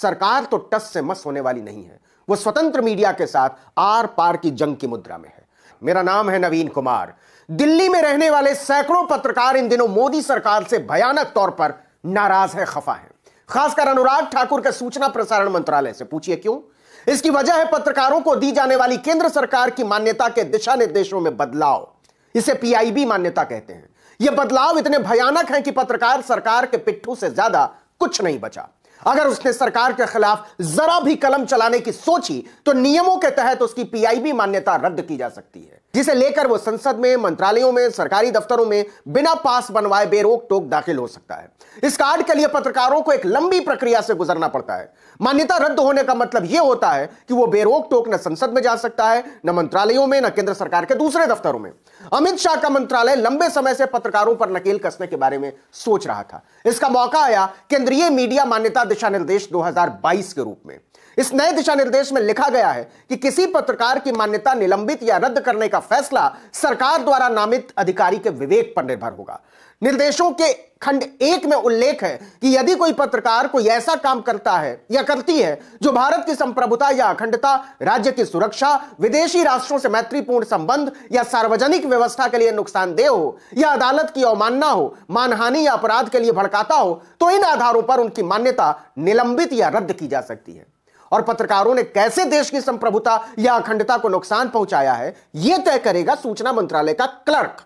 सरकार तो टस से मस होने वाली नहीं है, वो स्वतंत्र मीडिया के साथ आर पार की जंग की मुद्रा में है। मेरा नाम है नवीन कुमार। दिल्ली में रहने वाले सैकड़ों पत्रकार इन दिनों मोदी सरकार से भयानक तौर पर नाराज है, खफा है। खासकर अनुराग ठाकुर के सूचना प्रसारण मंत्रालय से। पूछिए क्यों? इसकी वजह है पत्रकारों को दी जाने वाली केंद्र सरकार की मान्यता के दिशा निर्देशों में बदलाव। इसे पीआईबी मान्यता कहते हैं। यह बदलाव इतने भयानक हैं कि पत्रकार सरकार के पिट्ठू से ज्यादा कुछ नहीं बचा। अगर उसने सरकार के खिलाफ जरा भी कलम चलाने की सोची तो नियमों के तहत उसकी पीआईबी मान्यता रद्द की जा सकती है, जिसे लेकर वो संसद में, मंत्रालयों में, सरकारी दफ्तरों में बिना पास बनवाए बेरोक टोक दाखिल हो सकता है। इस कार्ड के लिए पत्रकारों को एक लंबी प्रक्रिया से गुजरना पड़ता है। मान्यता रद्द होने का मतलब यह होता है कि वो बेरोक टोक न संसद में जा सकता है, न मंत्रालयों में, न केंद्र सरकार के दूसरे दफ्तरों में। अमित शाह का मंत्रालय लंबे समय से पत्रकारों पर नकेल कसने के बारे में सोच रहा था। इसका मौका आया केंद्रीय मीडिया मान्यता दिशा निर्देश 2022 के रूप में। इस नए दिशा निर्देश में लिखा गया है कि किसी पत्रकार की मान्यता निलंबित या रद्द करने का फैसला सरकार द्वारा नामित अधिकारी के विवेक पर निर्भर होगा। निर्देशों के खंड 1 में उल्लेख है कि यदि कोई पत्रकार कोई ऐसा काम करता है या करती है जो भारत की संप्रभुता या अखंडता, राज्य की सुरक्षा, विदेशी राष्ट्रों से मैत्रीपूर्ण संबंध या सार्वजनिक व्यवस्था के लिए नुकसानदेह हो या अदालत की अवमानना हो, मानहानि या अपराध के लिए भड़काता हो, तो इन आधारों पर उनकी मान्यता निलंबित या रद्द की जा सकती है। और पत्रकारों ने कैसे देश की संप्रभुता या अखंडता को नुकसान पहुंचाया है, यह तय करेगा सूचना मंत्रालय का क्लर्क।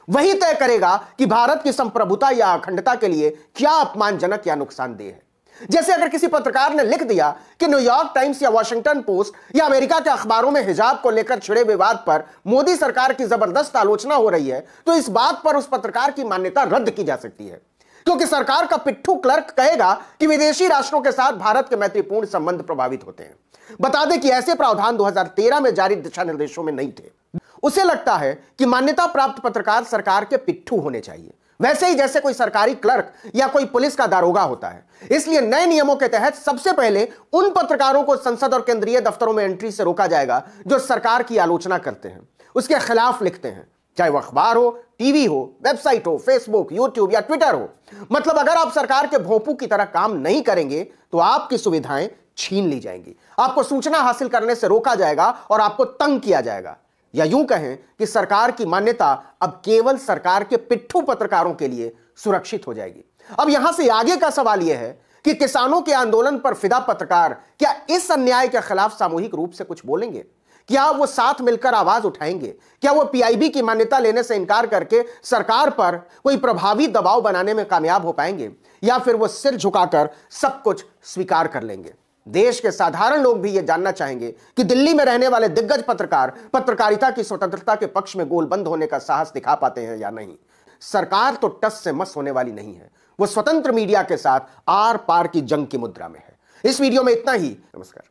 वही तय करेगा कि भारत की संप्रभुता या अखंडता के लिए क्या अपमानजनक या नुकसानदेह है। जैसे अगर किसी पत्रकार ने लिख दिया कि न्यूयॉर्क टाइम्स या वॉशिंगटन पोस्ट या अमेरिका के अखबारों में हिजाब को लेकर छिड़े विवाद पर मोदी सरकार की जबरदस्त आलोचना हो रही है, तो इस बात पर उस पत्रकार की मान्यता रद्द की जा सकती है, क्योंकि सरकार का पिट्ठू क्लर्क कहेगा कि विदेशी राष्ट्रों के साथ भारत के मैत्रीपूर्ण संबंध प्रभावित होते हैं। बता दें कि ऐसे प्रावधान 2013 में जारी दिशा निर्देशों में नहीं थे। उसे लगता है कि मान्यता प्राप्त पत्रकार सरकार के पिट्ठू होने चाहिए, वैसे ही जैसे कोई सरकारी क्लर्क या कोई पुलिस का दारोगा होता है। इसलिए नए नियमों के तहत सबसे पहले उन पत्रकारों को संसद और केंद्रीय दफ्तरों में एंट्री से रोका जाएगा जो सरकार की आलोचना करते हैं, उसके खिलाफ लिखते हैं, चाहे वह अखबार हो, टीवी हो, वेबसाइट हो, फेसबुक, यूट्यूब या ट्विटर हो। मतलब अगर आप सरकार के भोंपू की तरह काम नहीं करेंगे तो आपकी सुविधाएं छीन ली जाएंगी, आपको सूचना हासिल करने से रोका जाएगा और आपको तंग किया जाएगा। या यूं कहें कि सरकार की मान्यता अब केवल सरकार के पिट्ठू पत्रकारों के लिए सुरक्षित हो जाएगी। अब यहां से आगे का सवाल यह है कि किसानों के आंदोलन पर फिदा पत्रकार क्या इस अन्याय के खिलाफ सामूहिक रूप से कुछ बोलेंगे? क्या वो साथ मिलकर आवाज उठाएंगे? क्या वो पीआईबी की मान्यता लेने से इनकार करके सरकार पर कोई प्रभावी दबाव बनाने में कामयाब हो पाएंगे, या फिर वो सिर झुकाकर सब कुछ स्वीकार कर लेंगे? देश के साधारण लोग भी ये जानना चाहेंगे कि दिल्ली में रहने वाले दिग्गज पत्रकार पत्रकारिता की स्वतंत्रता के पक्ष में गोलबंद होने का साहस दिखा पाते हैं या नहीं। सरकार तो टस से मस होने वाली नहीं है, वो स्वतंत्र मीडिया के साथ आर पार की जंग की मुद्रा में है। इस वीडियो में इतना ही। नमस्कार।